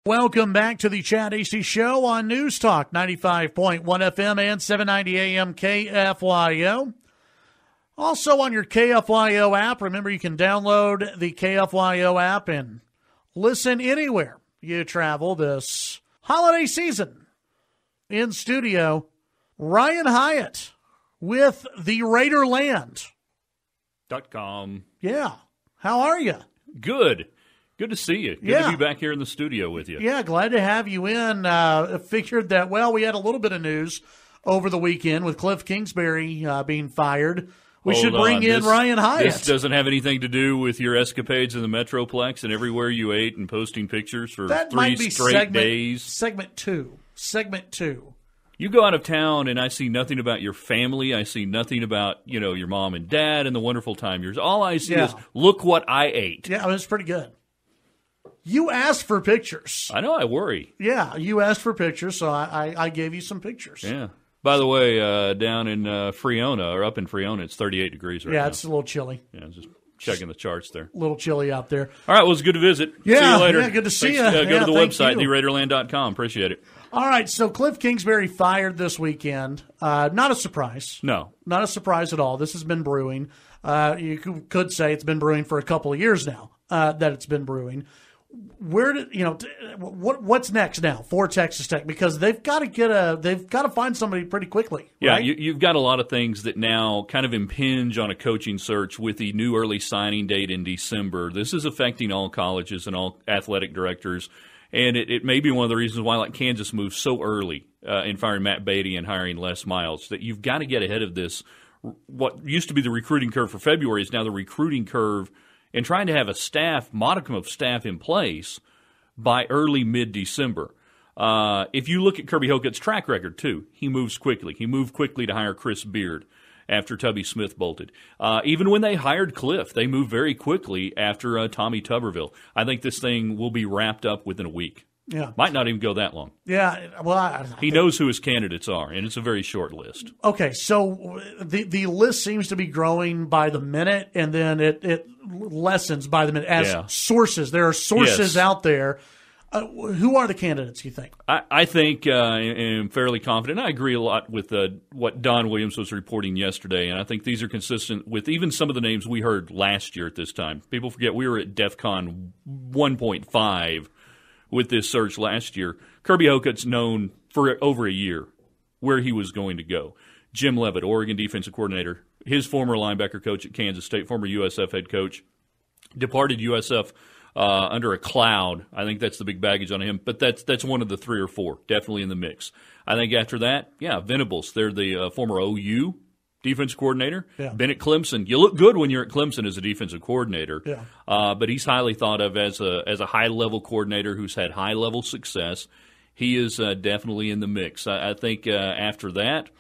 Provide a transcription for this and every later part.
Welcome back to the Chad Hasty Show on News Talk 95.1 FM and 790 AM KFYO. Also on your KFYO app. Remember, you can download the KFYO app and listen anywhere you travel this holiday season. In studio, Ryan Hyatt with the Raiderland.com. Yeah. How are you? Good. Good to see you. Good to be back here in the studio with you. Yeah, glad to have you in. Figured that, we had a little bit of news over the weekend with Kliff Kingsbury being fired. We should bring in Ryan Hyatt. This doesn't have anything to do with your escapades in the Metroplex and everywhere you ate and posting pictures for that 3 straight days. Segment two. You go out of town and I see nothing about your family. I see nothing about, your mom and dad and the wonderful time yours. All I see is, look what I ate. Yeah, it was pretty good. You asked for pictures. I know, I worry. Yeah, you asked for pictures, so I gave you some pictures. Yeah. By the way, down in Friona, or up in Friona, it's 38 degrees right now. Yeah, it's a little chilly. Yeah, just checking the charts there. A little chilly out there. All right, well, it's good to visit. Yeah, see you later. Yeah, good to see you. Go to the website, you. theraiderland.com. Appreciate it. All right, so Kliff Kingsbury fired this weekend. Not a surprise. No. Not a surprise at all. This has been brewing. You could say it's been brewing for a couple of years now, that it's been brewing. What's next now for Texas Tech? Because they've got to find somebody pretty quickly. Right? Yeah, you've got a lot of things that now kind of impinge on a coaching search with the new early signing date in December. This is affecting all colleges and all athletic directors, and it may be one of the reasons why Kansas moved so early in firing Matt Beatty and hiring Les Miles. That you've got to get ahead of this. What used to be the recruiting curve for February is now the recruiting curve. And trying to have a modicum of staff in place by early mid-December. If you look at Kirby Hocutt's track record, too, he moves quickly. He moved quickly to hire Chris Beard after Tubby Smith bolted. Even when they hired Kliff, they moved very quickly after Tommy Tuberville. I think this thing will be wrapped up within a week. Yeah. Might not even go that long. Yeah, well, he knows who his candidates are, and it's a very short list. Okay, so the list seems to be growing by the minute, and then it lessens by the minute as sources. There are sources out there. Who are the candidates, you think? I think I'm fairly confident. I agree a lot with what Don Williams was reporting yesterday, and I think these are consistent with even some of the names we heard last year at this time. People forget we were at DEF CON 1.5 with this search last year. Kirby Hocutt's known for over a year where he was going to go. Jim Levitt, Oregon defensive coordinator, his former linebacker coach at Kansas State, former USF head coach, departed USF under a cloud. I think that's the big baggage on him, but that's one of the 3 or 4 definitely in the mix. I think after that, Venables, they're the former OU defensive coordinator. Yeah. Bennett Clemson. You look good when you're at Clemson as a defensive coordinator. Yeah. But he's highly thought of as a high-level coordinator who's had high-level success. He is definitely in the mix. I think after that,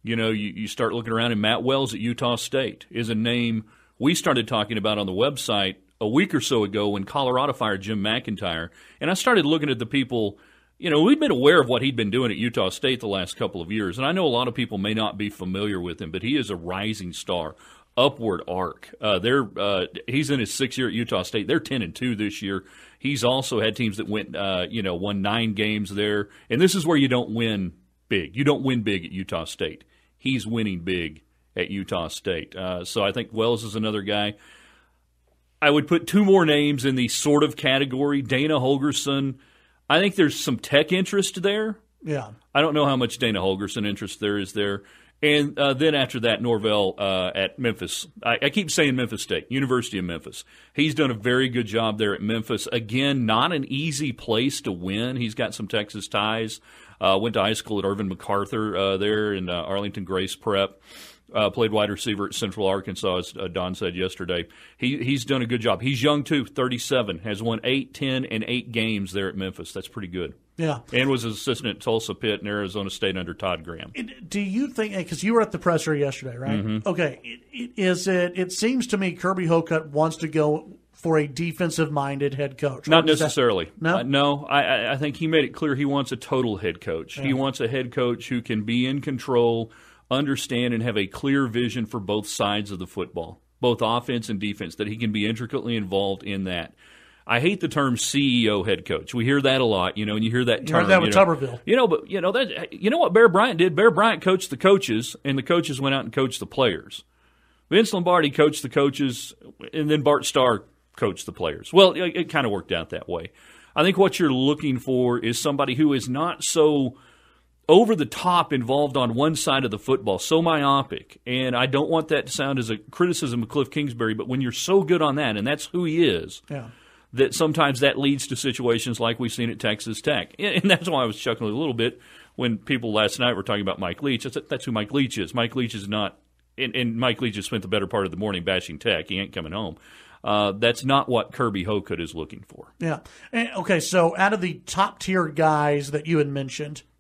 you start looking around, and Matt Wells at Utah State is a name we started talking about on the website a week or so ago when Colorado fired Jim McIntyre. And I started looking at the people. We'd been aware of what he'd been doing at Utah State the last couple of years, and I know a lot of people may not be familiar with him, but he is a rising star, upward arc. He's in his 6th year at Utah State. They're 10-2 this year. He's also had teams that won 9 games there, and this is where you don't win big. You don't win big at Utah State. He's winning big at Utah State. So I think Wells is another guy. I would put 2 more names in the sort of category. Dana Holgorsen. I think there's some Tech interest there. Yeah. I don't know how much Dana Holgorsen interest there is there. And then after that, Norvell at Memphis. I keep saying Memphis State, University of Memphis. He's done a very good job there at Memphis. Again, not an easy place to win. He's got some Texas ties. Went to high school at Irvin MacArthur there in Arlington Grace Prep. Played wide receiver at Central Arkansas, as Don said yesterday. He's done a good job. He's young, too, 37, has won 8, 10, and 8 games there at Memphis. That's pretty good. Yeah. And was an assistant at Tulsa Pitt and Arizona State under Todd Graham. Do you think, because you were at the presser yesterday, right? Mm-hmm. Okay. It seems to me Kirby Hocutt wants to go for a defensive-minded head coach. Not necessarily. No? No, I think he made it clear he wants a total head coach. Yeah. He wants a head coach who can be in control, understand, and have a clear vision for both sides of the football, both offense and defense, that he can be intricately involved in that. I hate the term CEO head coach. We hear that a lot, and you hear that term. You heard that with Tuberville. But you know what Bear Bryant did? Bear Bryant coached the coaches, and the coaches went out and coached the players. Vince Lombardi coached the coaches, and then Bart Starr coached the players. Well, it kind of worked out that way. I think what you're looking for is somebody who is not so over the top involved on one side of the football, so myopic. And I don't want that to sound as a criticism of Kliff Kingsbury, but when you're so good on that, and that's who he is, that sometimes that leads to situations like we've seen at Texas Tech. And that's why I was chuckling a little bit when people last night were talking about Mike Leach. That's who Mike Leach is. Mike Leach is not – and Mike Leach has spent the better part of the morning bashing Tech. He ain't coming home. That's not what Kirby Hocutt is looking for. Yeah. Okay, so out of the top-tier guys that you had mentioned –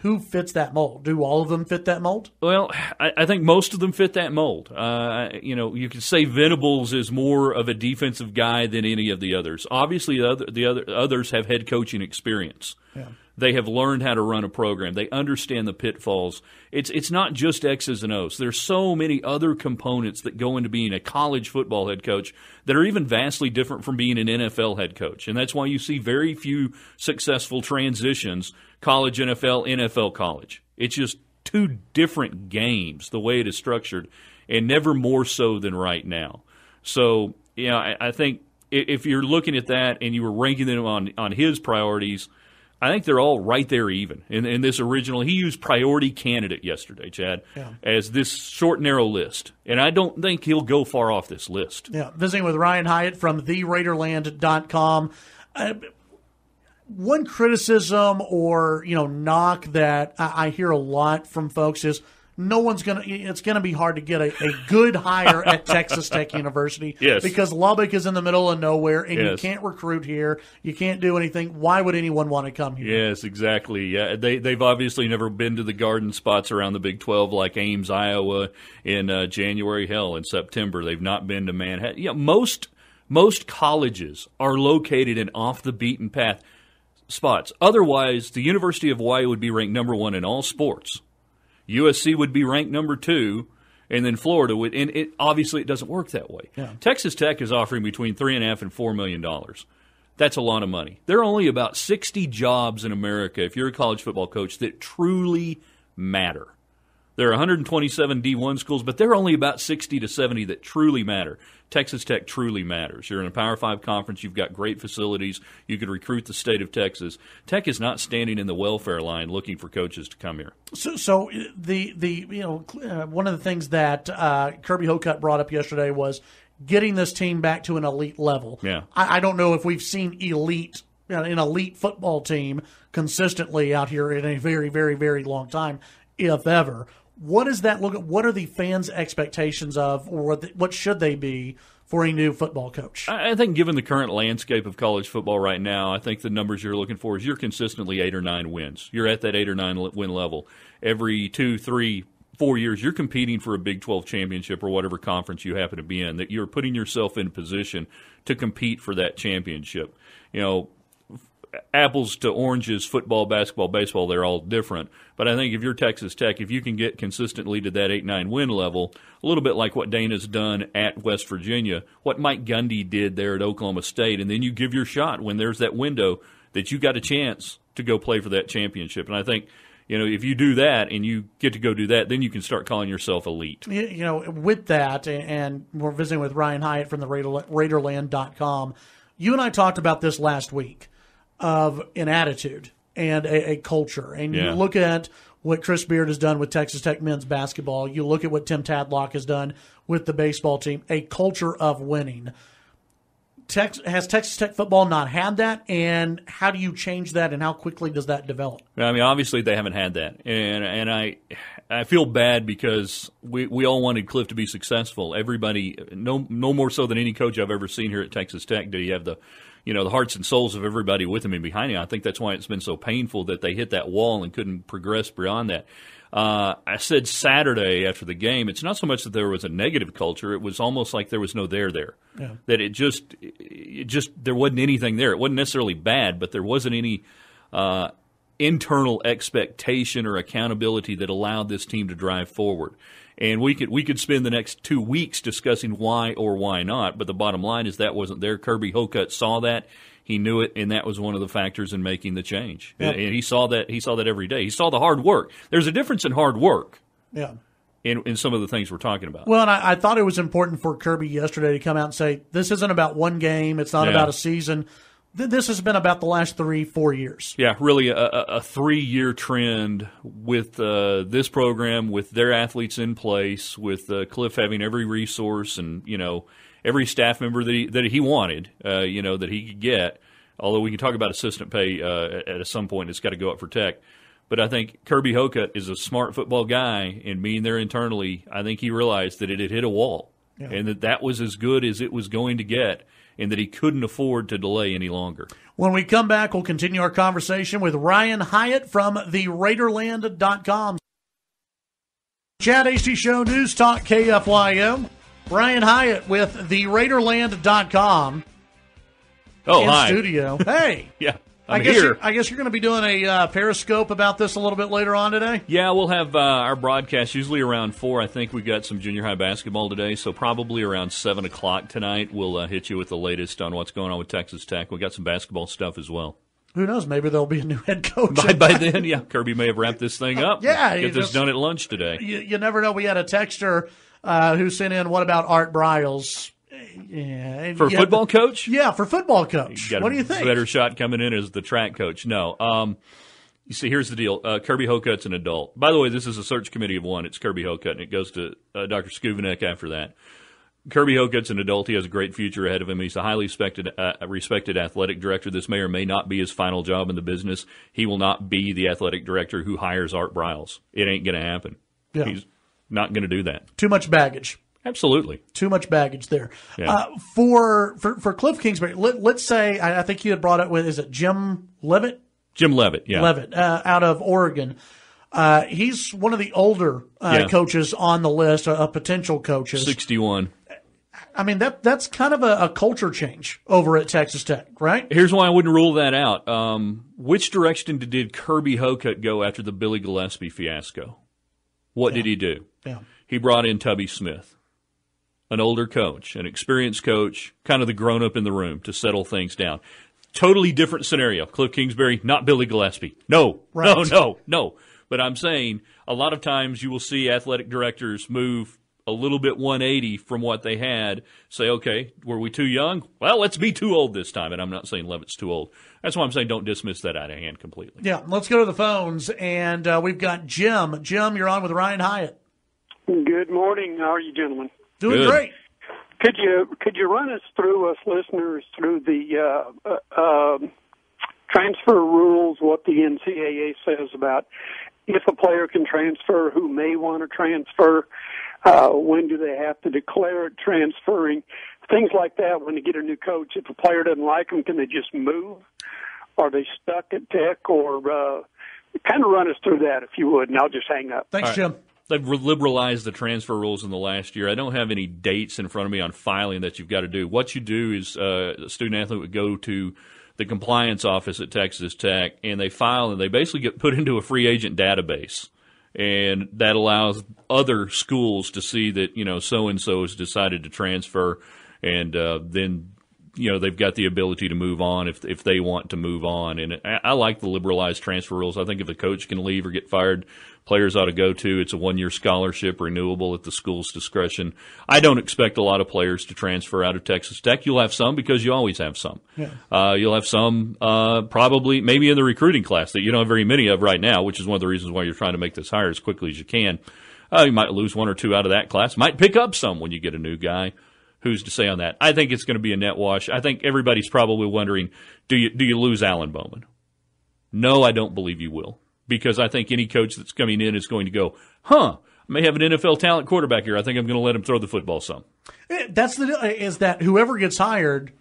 who fits that mold? Do all of them fit that mold? Well, I think most of them fit that mold. You could say Venables is more of a defensive guy than any of the others. Obviously, the others have head coaching experience. Yeah. They have learned how to run a program. They understand the pitfalls. It's not just X's and O's. There's so many other components that go into being a college football head coach that are even vastly different from being an NFL head coach. And that's why you see very few successful transitions, college, NFL, NFL, college. It's just two different games, the way it is structured, and never more so than right now. So, I think if you're looking at that and you were ranking them on his priorities, I think they're all right there even. In this original, he used priority candidate yesterday, Chad, as this short, narrow list. And I don't think he'll go far off this list. Yeah, visiting with Ryan Hyatt from theraiderland.com. One criticism or, knock that I hear a lot from folks is it's going to be hard to get a good hire at Texas Tech University because Lubbock is in the middle of nowhere and you can't recruit here. You can't do anything. Why would anyone want to come here? Yes, exactly. Yeah, they've obviously never been to the garden spots around the Big 12 like Ames, Iowa in January, hell, in September. They've not been to Manhattan. Yeah, most colleges are located in off-the-beaten-path spots. Otherwise, the University of Hawaii would be ranked number 1 in all sports. USC would be ranked number 2, and then Florida would. And obviously, it doesn't work that way. Yeah. Texas Tech is offering between $3.5 and $4 million. That's a lot of money. There are only about 60 jobs in America, if you're a college football coach, that truly matter. There are 127 D1 schools, but there are only about 60 to 70 that truly matter. Texas Tech truly matters. You're in a Power 5 conference. You've got great facilities. You could recruit the state of Texas. Tech is not standing in the welfare line looking for coaches to come here. So one of the things that Kirby Hocutt brought up yesterday was getting this team back to an elite level. Yeah. I don't know if we've seen an elite football team consistently out here in a very, very, very long time, if ever. What does that look at? What are the fans' expectations of, or what should they be for a new football coach? I think given the current landscape of college football right now, I think the numbers you're looking for is you're consistently 8 or 9 wins. You're at that 8 or 9 win level. Every 2, 3, 4 years, you're competing for a Big 12 championship or whatever conference you happen to be in, that you're putting yourself in position to compete for that championship. Apples to oranges, football, basketball, baseball, they're all different. But I think if you're Texas Tech, if you can get consistently to that 8-9 win level, a little bit like what Dana's done at West Virginia, what Mike Gundy did there at Oklahoma State, and then you give your shot when there's that window that you got a chance to go play for that championship. And I think, if you do that and you get to go do that, then you can start calling yourself elite. With that, and we're visiting with Ryan Hyatt from the Raiderland.com, you and I talked about this last week. Of an attitude and a culture. And you look at what Chris Beard has done with Texas Tech men's basketball. You look at what Tim Tadlock has done with the baseball team, a culture of winning. Has Texas Tech football not had that? And how do you change that, and how quickly does that develop? I mean, obviously they haven't had that. And I feel bad because we all wanted Kliff to be successful. Everybody, no more so than any coach I've ever seen here at Texas Tech, did he have the hearts and souls of everybody with him and behind him. I think that's why it's been so painful that they hit that wall and couldn't progress beyond that. I said Saturday after the game, it's not so much that there was a negative culture. It was almost like there was no there. Yeah. That it just there wasn't anything there. It wasn't necessarily bad, but there wasn't any internal expectation or accountability that allowed this team to drive forward. And we could spend the next 2 weeks discussing why or why not, but the bottom line is that wasn't there. Kirby Hocutt saw that. He knew it, and that was one of the factors in making the change. Yep. And he saw that every day. He saw the hard work. There's a difference in hard work. Yeah. In some of the things we're talking about. Well, and I thought it was important for Kirby yesterday to come out and say, this isn't about one game. It's not about a season. This has been about the last 3-4 years. Yeah, really a 3-year trend with this program, with their athletes in place, with Kliff having every resource and, every staff member that he wanted, that he could get. Although we can talk about assistant pay at some point. It's got to go up for Tech. But I think Kirby Hocutt is a smart football guy, and being there internally, I think he realized that it had hit a wall and that was as good as it was going to get, and that he couldn't afford to delay any longer. When we come back, we'll continue our conversation with Ryan Hyatt from TheRaiderland.com. Chad Hasty Show, News Talk KFYO. Ryan Hyatt with TheRaiderland.com. Oh, in hi. Studio. Hey. Yeah. I guess you're going to be doing a Periscope about this a little bit later on today? Yeah, we'll have our broadcast usually around 4. I think we got some junior high basketball today, so probably around 7 o'clock tonight we'll hit you with the latest on what's going on with Texas Tech. We got some basketball stuff as well. Who knows? Maybe there'll be a new head coach. By then, yeah, Kirby may have wrapped this thing up. Get this done at lunch today. You never know. We had a texter who sent in, what about Art Briles? Yeah, for football coach? Yeah, for football coach. What do you think? Better shot coming in as the track coach. No. You see, here's the deal. Kirby Hocutt's an adult. By the way, this is a search committee of one. It's Kirby Hocutt, and it goes to Dr. Skuvenek after that. Kirby Hocutt's an adult. He has a great future ahead of him. He's a highly respected athletic director. This may or may not be his final job in the business. He will not be the athletic director who hires Art Briles. It ain't going to happen. Yeah. He's not going to do that. Too much baggage. Absolutely. Too much baggage there. Yeah. For Kliff Kingsbury, let's say, I think you had brought it with, is it Jim Levitt? Jim Levitt, yeah. Levitt, out of Oregon. He's one of the older coaches on the list, potential coaches. 61. I mean, that's kind of a culture change over at Texas Tech, right? Here's why I wouldn't rule that out. Which direction did Kirby Hocutt go after the Billy Gillespie fiasco? What did he do? Yeah. He brought in Tubby Smith, an older coach, an experienced coach, kind of the grown-up in the room to settle things down. Totally different scenario. Kliff Kingsbury, not Billy Gillespie. No, right. No. But I'm saying a lot of times you will see athletic directors move a little bit 180 from what they had, say, okay, were we too young? Well, let's be too old this time. And I'm not saying Levitt's too old. That's why I'm saying don't dismiss that out of hand completely. Yeah, let's go to the phones, and we've got Jim. Jim, you're on with Ryan Hyatt. Good morning. How are you, gentlemen? Doing great. Could you run us listeners through the transfer rules, what the NCAA says about if a player can transfer, who may want to transfer, when do they have to declare it transferring, things like that when they get a new coach. If a player doesn't like them, can they just move? Are they stuck at Tech? Or kind of run us through that, if you would, and I'll just hang up. Thanks, Jim. They've liberalized the transfer rules in the last year. I don't have any dates in front of me on filing that you've got to do. What you do is a student-athlete would go to the compliance office at Texas Tech, and they file, and they basically get put into a free agent database. And that allows other schools to see that, so-and-so has decided to transfer, and then, they've got the ability to move on if they want to move on. And I like the liberalized transfer rules. I think if a coach can leave or get fired, players ought to go to. It's a 1-year scholarship, renewable at the school's discretion. I don't expect a lot of players to transfer out of Texas Tech. You'll have some because you always have some. Yeah. You'll have some probably maybe in the recruiting class that you don't have very many of right now, which is one of the reasons why you're trying to make this hire as quickly as you can. You might lose 1 or 2 out of that class. Might pick up some when you get a new guy. Who's to say on that? I think it's going to be a net wash. I think everybody's probably wondering, do you lose Alan Bowman? No, I don't believe you will. Because I think any coach that's coming in is going to go, I may have an NFL talent quarterback here. I think I'm going to let him throw the football some. That's the deal, is that whoever gets hired,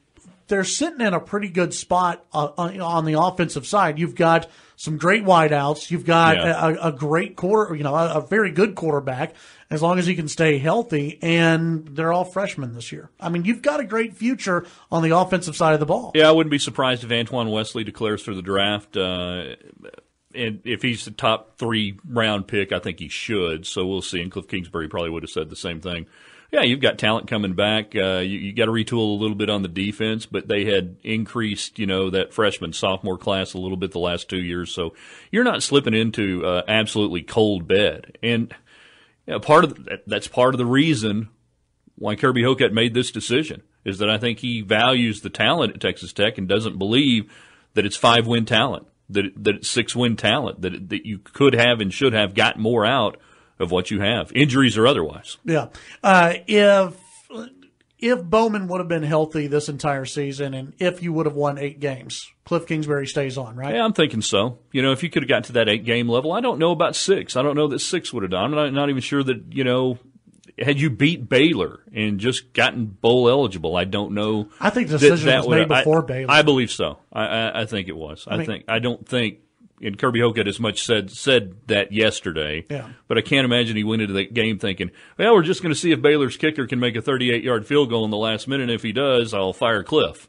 they're sitting in a pretty good spot on the offensive side. You've got some great wideouts. You've got a great a very good quarterback, as long as he can stay healthy, and they're all freshmen this year. I mean, you've got a great future on the offensive side of the ball. Yeah, I wouldn't be surprised if Antoine Wesley declares for the draft. And if he's the top 3 round pick, I think he should. So we'll see. And Kliff Kingsbury probably would have said the same thing. Yeah, you've got talent coming back. You got to retool a little bit on the defense, but they had increased, that freshman sophomore class a little bit the last 2 years. So you're not slipping into absolutely cold bed. And that's part of the reason why Kirby Hocutt made this decision, is that I think he values the talent at Texas Tech and doesn't believe that it's 5-win talent, that it's 6-win talent, that you could have and should have gotten more out of what you have, injuries or otherwise. Yeah. If Bowman would have been healthy this entire season and if you would have won 8 games, Kliff Kingsbury stays on, right? Yeah, I'm thinking so. If you could have got to that 8-game level, I don't know about 6. I don't know that 6 would have done. I'm not even sure that, had you beat Baylor and just gotten bowl eligible, I don't know. I think the decision was made before Baylor. I believe so. I think it was. I don't think, and Kirby Hocutt as much said that yesterday, but I can't imagine he went into the game thinking, well, we're just going to see if Baylor's kicker can make a 38-yard field goal in the last minute, and if he does, I'll fire Kliff.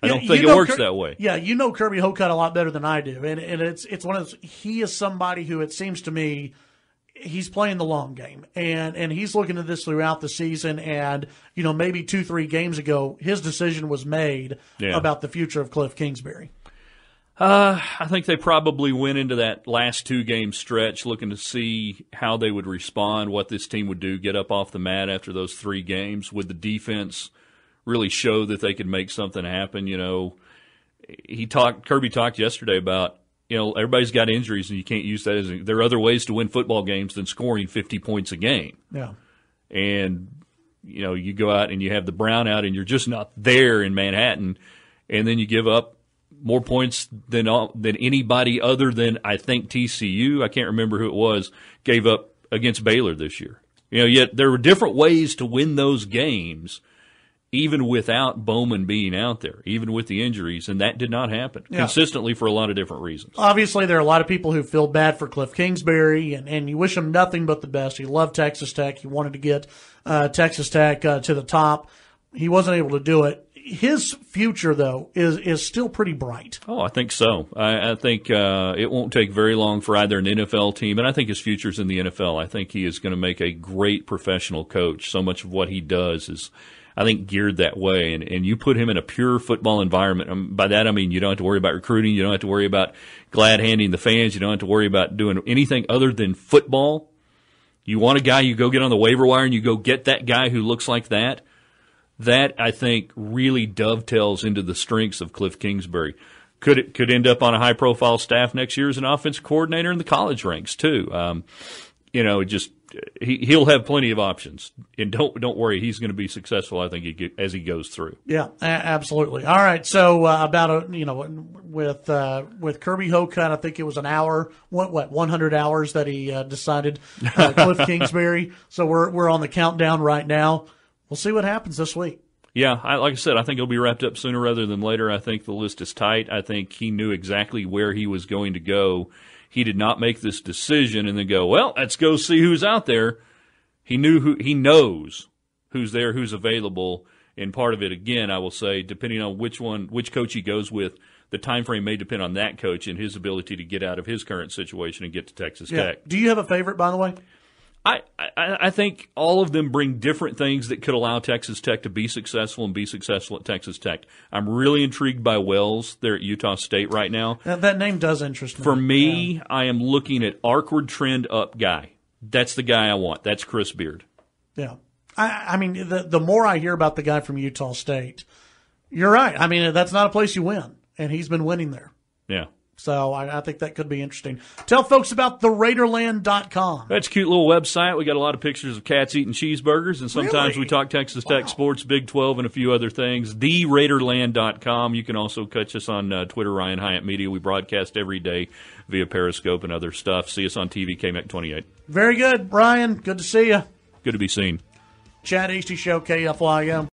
I don't think it works that way. Yeah, Kirby Hocutt a lot better than I do, and it's one of those, he is somebody who, it seems to me, he's playing the long game, and he's looking at this throughout the season, and maybe 2-3 games ago his decision was made about the future of Kliff Kingsbury. I think they probably went into that last 2-game stretch looking to see how they would respond, what this team would do, get up off the mat after those 3 games. Would the defense really show that they could make something happen? Kirby talked yesterday about, everybody's got injuries, and you can't use that there are other ways to win football games than scoring 50 points a game. Yeah. And, you go out and you have the brownout and you're just not there in Manhattan, and then you give up more points than anybody other than, I think, TCU, I can't remember who it was, gave up against Baylor this year. Yet there were different ways to win those games, even without Bowman being out there, even with the injuries, and that did not happen consistently for a lot of different reasons. Obviously, there are a lot of people who feel bad for Kliff Kingsbury, and you wish him nothing but the best. He loved Texas Tech. He wanted to get Texas Tech to the top. He wasn't able to do it. His future, though, is still pretty bright. Oh, I think so. I think it won't take very long for either an NFL team, and I think his future's in the NFL. I think he is going to make a great professional coach. So much of what he does is, I think, geared that way. And you put him in a pure football environment. By that I mean you don't have to worry about recruiting. You don't have to worry about glad-handing the fans. You don't have to worry about doing anything other than football. You want a guy, you go get on the waiver wire and you go get that guy who looks like that. That, I think, really dovetails into the strengths of Kliff Kingsbury. Could end up on a high-profile staff next year as an offensive coordinator in the college ranks, too. He'll have plenty of options, and don't worry, he's going to be successful, I think, as he goes through. Yeah, absolutely. All right, so with Kirby Hocutt, I think it was an hour, 100 hours that he decided Kliff Kingsbury. So we're on the countdown right now. We'll see what happens this week. Yeah, like I said, I think it'll be wrapped up sooner rather than later. I think the list is tight. I think he knew exactly where he was going to go. He did not make this decision and then go, well, let's go see who's out there. He knows who's there, who's available. And part of it, again, I will say, depending on which coach he goes with, the time frame may depend on that coach and his ability to get out of his current situation and get to Texas Tech. Do you have a favorite, by the way? I think all of them bring different things that could allow Texas Tech to be successful and be successful at Texas Tech. I'm really intrigued by Wells there at Utah State right now. That name does interest me. For me, I am looking at Arkward trend up guy. That's the guy I want. That's Chris Beard. Yeah. I mean, the more I hear about the guy from Utah State, you're right. I mean, that's not a place you win, and he's been winning there. Yeah. So I think that could be interesting. Tell folks about theraiderland.com. That's a cute little website. We got a lot of pictures of cats eating cheeseburgers, and sometimes we talk Texas Tech sports, Big 12, and a few other things. Theraiderland.com. You can also catch us on Twitter, Ryan Hyatt Media. We broadcast every day via Periscope and other stuff. See us on TV, KMEC 28. Very good, Ryan. Good to see you. Good to be seen. Chad Hasty Show, KFYO.